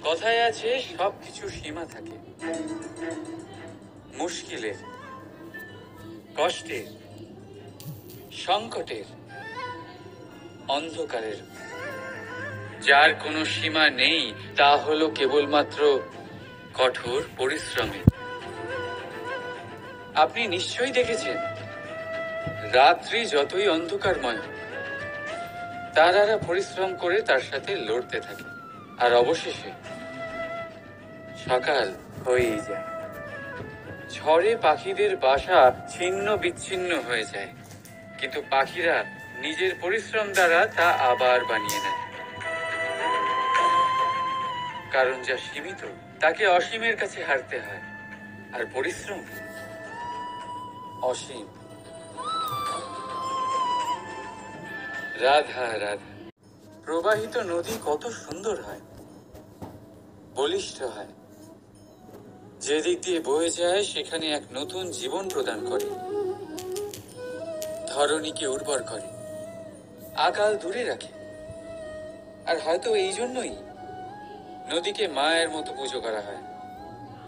কথায় আছে সবকিছু সীমা থাকে, মুশকিলের, কষ্টের, সংকটের, অন্ধকারের। যার কোনো সীমা নেই তা হলো কেবলমাত্র কঠোর পরিশ্রমে। আপনি নিশ্চয়ই দেখেছেন, রাত্রি যতই অন্ধকারময় তারারা পরিশ্রম করে তার সাথে লড়তে থাকে, আর অবশেষে সকাল হয়েই যায়। ঝড়ে পাখিদের বাসা ছিন্ন বিচ্ছিন্ন হয়ে যায়, কিন্তু পাখিরা নিজের পরিশ্রম দ্বারা তা আবার বানিয়ে নেয়। কারণ যা সীমিত তাকে অসীমের কাছে হারতে হয়, আর পরিশ্রম অসীম। রাধা রাধা। প্রবাহিত নদী কত সুন্দর হয়, বলিষ্ঠ হয়। যেদিক দিয়ে বয়ে যায় সেখানে এক নতুন জীবন প্রদান করে, ধরণীকে উর্বর করে, আকাল দূরে রাখে। আর হয়তো এই জন্যই নদীকে মায়ের মতো পুজো করা হয়।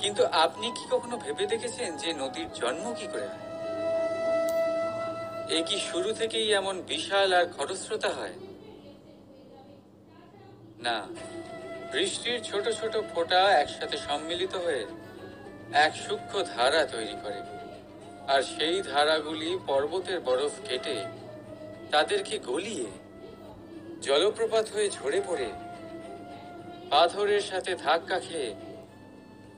কিন্তু আপনি কি কখনো ভেবে দেখেছেন যে নদীর জন্ম কি করে হয়? এ কি শুরু থেকেই এমন বিশাল আর খরস্রোতা হয়? না, বৃষ্টির ছোট ছোট ফোঁটা একসাথে সম্মিলিত হয়ে এক সূক্ষ্ম ধারা তৈরি করে, আর সেই ধারাগুলি পর্বতের বরফ কেটে তাদেরকে গলিয়ে জলপ্রপাত হয়ে ঝরে পড়ে পাথরের সাথে ধাক্কা খেয়ে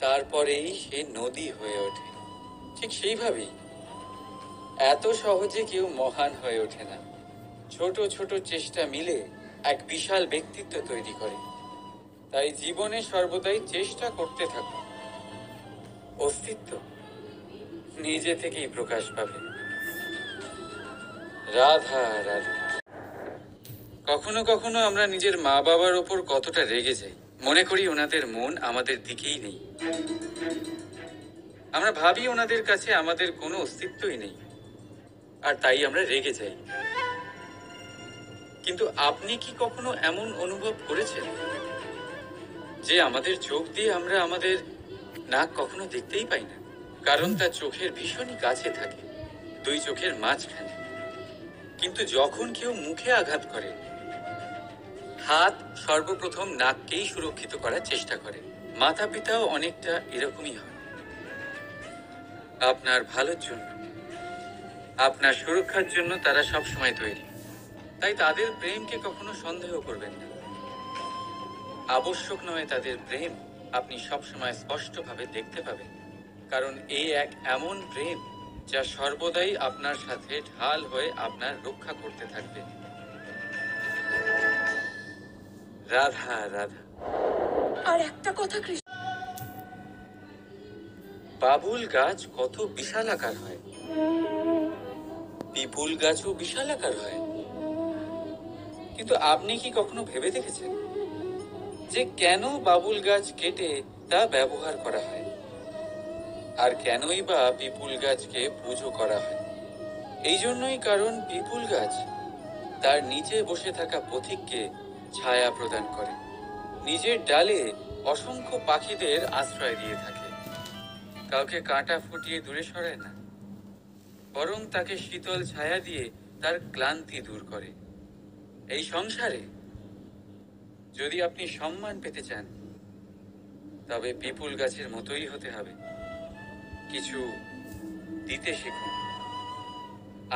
তারপরেই সে নদী হয়ে ওঠে। ঠিক সেইভাবেই এত সহজে কেউ মহান হয়ে ওঠে না। ছোট ছোট চেষ্টা মিলে এক বিশাল ব্যক্তিত্ব তৈরি করে। তাই জীবনে সর্বদাই চেষ্টা করতে থাকুন। অস্তিত্ব নিজে থেকেই প্রকাশ পাবে। রাধা রাধা। কখনো কখনো আমরা নিজের মা বাবার ওপর কতটা রেগে যাই, মনে করি ওনাদের মন আমাদের দিকেই নেই। আমরা ভাবি ওনাদের কাছে আমাদের কোনো অস্তিত্বই নেই, আর তাই আমরা রেগে যাই। কিন্তু আপনি কি কখনো এমন অনুভব করেছেন যে আমাদের চোখ দিয়ে আমরা আমাদের নাক কখনো দেখতেই পাই না? কারণ তা চোখের ভীষণই কাছে থাকে, দুই চোখের মাঝখানে। কিন্তু যখন কেউ মুখে আঘাত করে, হাত সর্বপ্রথম নাককেই সুরক্ষিত করার চেষ্টা করে। মাতা পিতাও অনেকটা এরকমই হয়। আপনার ভালোর জন্য, আপনার সুরক্ষার জন্য তারা সবসময় তৈরি। তাই তাদের প্রেমকে কখনো সন্দেহ করবেন না। আবশ্যক নয় তাদের প্রেম আপনি সবসময় স্পষ্টভাবে দেখতে পাবেন, কারণ এই এক এমন প্রেম যা সর্বদাই আপনার সাথে ঢাল হয়ে আপনার রক্ষা করতে থাকবে। রাধা রাধা। আর একটা কথা কৃষ্ণ, বাবুল গাছ কত বিশাল আকার হয়, পিপুল গাছও বিশাল আকার হয়। কিন্তু আপনি কি কখনো ভেবে দেখেছেন যে কেন বাবুল গাছ কেটে তা ব্যবহার করা হয়, আর কেনই বা পিপুল গাছকে পুজো করা হয়? এই জন্যই, কারণ পিপুল গাছ তার নিচে বসে থাকা পথিককে ছায়া প্রদান করে, নিজের ডালে অসংখ্য পাখিদের আশ্রয় দিয়ে থাকে, কাউকে কাঁটা ফুটিয়ে দূরে সরায় না, বরং তাকে শীতল ছায়া দিয়ে তার ক্লান্তি দূর করে। এই সংসারে যদি আপনি সম্মান পেতে চান, তবে পিপুল গাছের মতোই হতে হবে। কিছু দিতে শিখুন,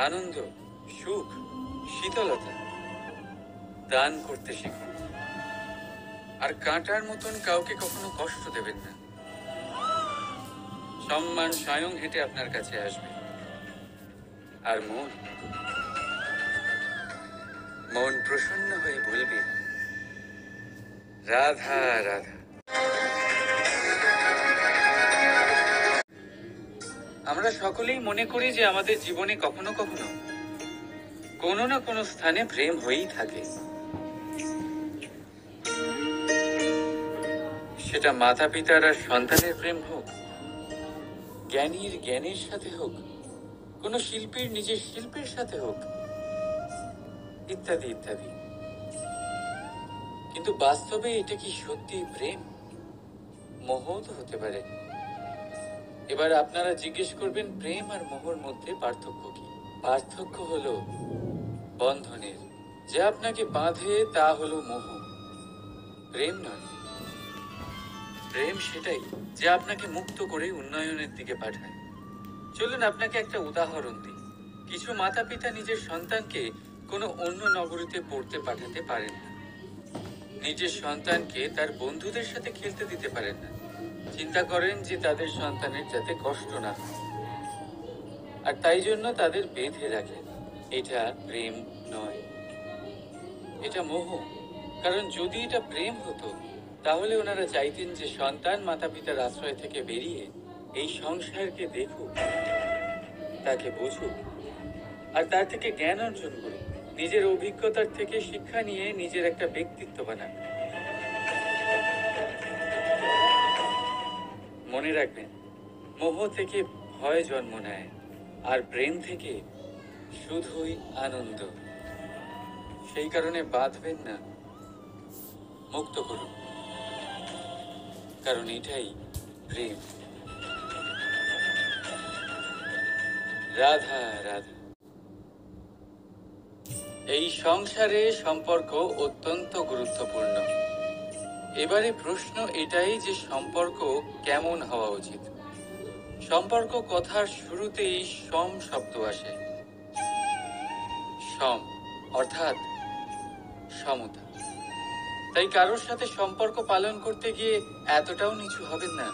আনন্দ, সুখ, শীতলতা দান করতে শিখুন। আর কাঁটার মতন কাউকে কখনো কষ্ট দেবেন না। সম্মান স্বয়ং হেঁটে আপনার কাছে আসবে। আর মন প্রসন্ন হয়ে বলবে, রাধা রাধা। আমরা সকলেই মনে করি যে আমাদের জীবনে কখনো কখনো কোনো না কোনো স্থানে প্রেম হয়েই থাকে। সেটা মাতা পিতার আর সন্তানের প্রেম হোক, জ্ঞানীর জ্ঞানের সাথে হোক, কোনো শিল্পীর নিজের শিল্পের সাথে হোক, ইত্যাদি ইত্যাদি। কিন্তু বাস্তবে এটা কি সত্যি প্রেম? মোহও তো হতে পারে। এবার আপনারা জিজ্ঞেস করবেন প্রেম আর মোহর মধ্যে পার্থক্য কি? পার্থক্য হলো বন্ধনের। যে আপনাকে বাঁধে তা হলো মোহ, প্রেম নয়। প্রেম সেটাই যে আপনাকে মুক্ত করে উন্নয়নের দিকে পাঠায়। চলুন আপনাকে একটা উদাহরণ দিই। কিছু মাতা পিতা নিজের সন্তানকে কোনো অন্য নগরীতে পড়তে পাঠাতে পারেন না। নিজের সন্তানকে তার বন্ধুদের সাথে খেলতে দিতে পারেন না। চিন্তা করেন যে তাদের সন্তানের যাতে কষ্ট না হয়, আর তাই জন্য তাদের বেঁধে রাখেন। এটা প্রেম নয়, এটা মোহ। কারণ যদি এটা প্রেম হতো তাহলে ওনারা চাইতেন যে সন্তান মাতা পিতার আশ্রয় থেকে বেরিয়ে এই সংসারকে দেখুক, তাকে বুঝুক, আর তার থেকে জ্ঞান অর্জন করুক, নিজের অভিজ্ঞতার থেকে শিক্ষা নিয়ে নিজের একটা ব্যক্তিত্ব বানাক। মনে রাখবেন, মোহ থেকে ভয় জন্ম নেয়, আর প্রেম থেকে শুধুই আনন্দ। সেই কারণে বাঁধবেন না, মুক্ত করুন, কারণ এটাই প্রেম। রাধা রাধা। এই সংসারে সম্পর্ক অত্যন্ত গুরুত্বপূর্ণ। এবারে প্রশ্ন এটাই যে সম্পর্ক কেমন হওয়া উচিত। সম্পর্ক কথার শুরুতেই সম শব্দ আসে। সম অর্থাৎ সমতা। তাই কারোর সাথে সম্পর্ক পালন করতে গিয়ে এতটাও নিচু হবেন না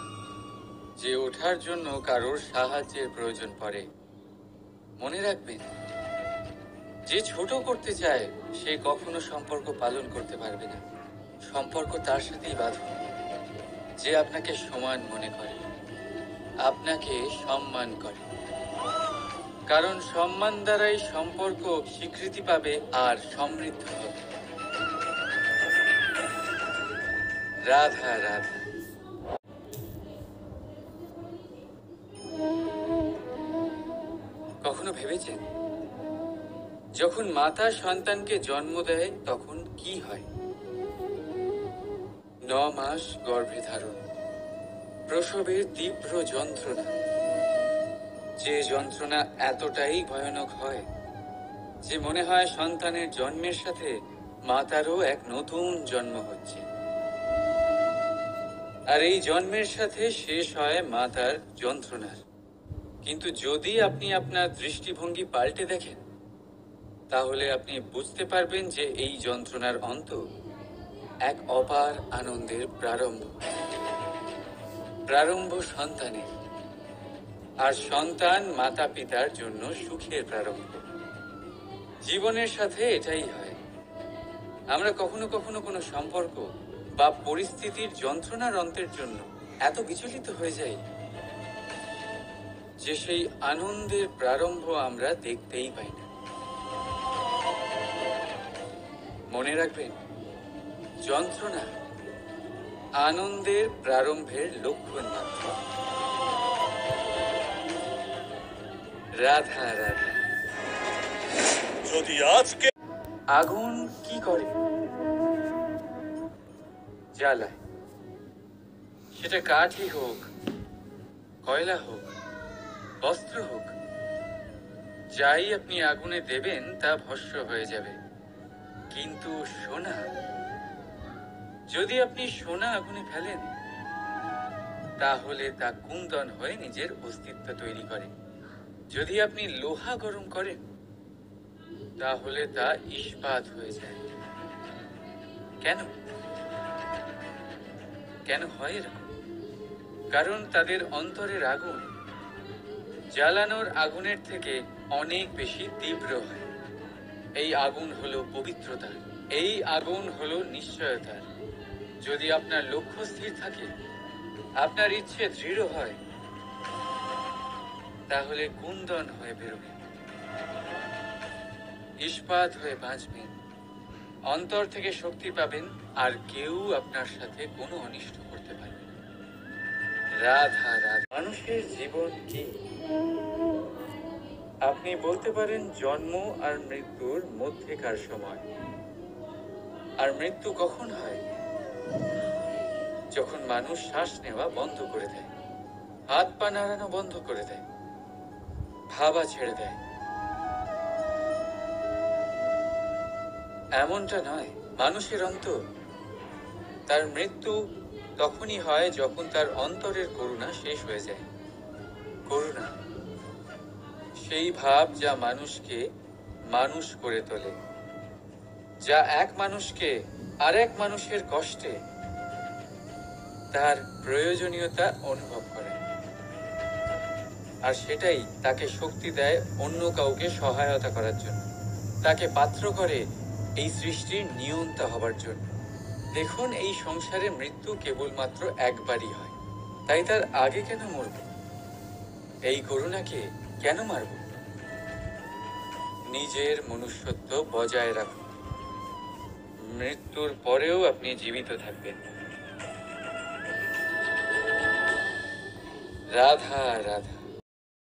যে ওঠার জন্য কারোর সাহায্যের প্রয়োজন পড়ে। মনে রাখবেন, যে ছোট করতে চায় সে কখনো সম্পর্ক পালন করতে পারবে না। সম্পর্ক তার সাথেই বাঁধুন যে আপনাকে সমান মনে করে, আপনাকে সম্মান করে। কারণ সম্মান দ্বারাই সম্পর্ক স্বীকৃতি পাবে আর সমৃদ্ধ হবে। রাধা রাধা। কখনো ভেবেছেন যখন মাতা সন্তানকে জন্ম দেয় তখন কি হয়? 9 মাস গর্ভে ধারণ, প্রসবের তীব্র যন্ত্রণা, যে যন্ত্রণা এতটাই ভয়ানক হয় যে মনে হয় সন্তানের জন্মের সাথে মাতারও এক নতুন জন্ম হচ্ছে। আর এই জন্মের সাথে শেষ হয় মাতার যন্ত্রণার। কিন্তু যদি আপনি আপনার দৃষ্টিভঙ্গি পাল্টে দেখেন তাহলে আপনি বুঝতে পারবেন যে এই যন্ত্রণার অন্ত এক অপার আনন্দের প্রারম্ভ। প্রারম্ভ সন্তানের, আর সন্তান মাতা পিতার জন্য সুখের প্রারম্ভ। জীবনের সাথে এটাই হয়। আমরা কখনো কখনো কোনো সম্পর্ক বা পরিস্থিতির যন্ত্রণার অন্তের জন্য এত বিচলিত হয়ে যাই যে সেই আনন্দের প্রারম্ভ আমরা দেখতেই পাই না। মনে রাখবেন, যন্ত্রণা আনন্দের প্রারম্ভের লক্ষণ মাত্র। রাধা রাধা। যদি আজকে আগুন কি করে? জ্বালায়। সেটা কাঠই হোক, কয়লা হোক, বস্ত্র হোক, যাই আপনি আগুনে দেবেন তা ভস্ম হয়ে যাবে। কিন্তু সোনা, যদি আপনি সোনা আগুনে ফেলেন তাহলে তা কুন্দন হয়ে নিজের অস্তিত্ব তৈরি করে। যদি আপনি লোহা গরম করেন তাহলে তা ইস্পাত হয়ে যায়। কেন কেন হয় এরকম? কারণ তাদের অন্তরের আগুন জ্বালানোর আগুনের থেকে অনেক বেশি তীব্র হয়। এই আগুন হলো পবিত্রতার, এই আগুন হলো নিশ্চয়তার। যদি আপনার লক্ষ্য স্থির থাকে, আপনার ইচ্ছে দৃঢ় হয়, তাহলে কুন্দন হয়ে বেরোবেন, ইস্পাত হয়ে বাঁচবেন, অন্তর থেকে শক্তি পাবেন, আর কেউ আপনার সাথে কোনো অনিষ্ট করতে পারবে না। রাধা রাধা। মানুষের জীবন কি? আপনি বলতে পারেন জন্ম আর মৃত্যুর মধ্যেকার সময়। আর মৃত্যু কখন হয়? যখন মানুষ শ্বাস নেওয়া বন্ধ করে দেয়, হাত পা নাড়ানো বন্ধ করে দেয়, ভাবা ছেড়ে দেয়। এমনটা নয়, মানুষের অন্তর, তার মৃত্যু তখনই হয় যখন তার অন্তরের করুণা শেষ হয়ে যায়। করুণা সেই ভাব যা মানুষকে মানুষ করে তোলে, যা এক মানুষকে আরেক মানুষের কষ্টে তার প্রয়োজনীয়তা অনুভব করে, আর সেটাই তাকে শক্তি দেয় অন্য কাউকে সহায়তা করার জন্য, তাকে পাত্র করে এই সৃষ্টির নিয়ন্তা হবার জন্য। দেখুন, এই সংসারে মৃত্যু কেবলমাত্র একবারই হয়, তাই তার আগে কেন মরব? এই করুণাকে কেন মারব? নিজের মনুষ্যত্ব বজায় রাখুন, মৃত্যুর পরেও আপনি জীবিত থাকবেন। রাধা রাধা।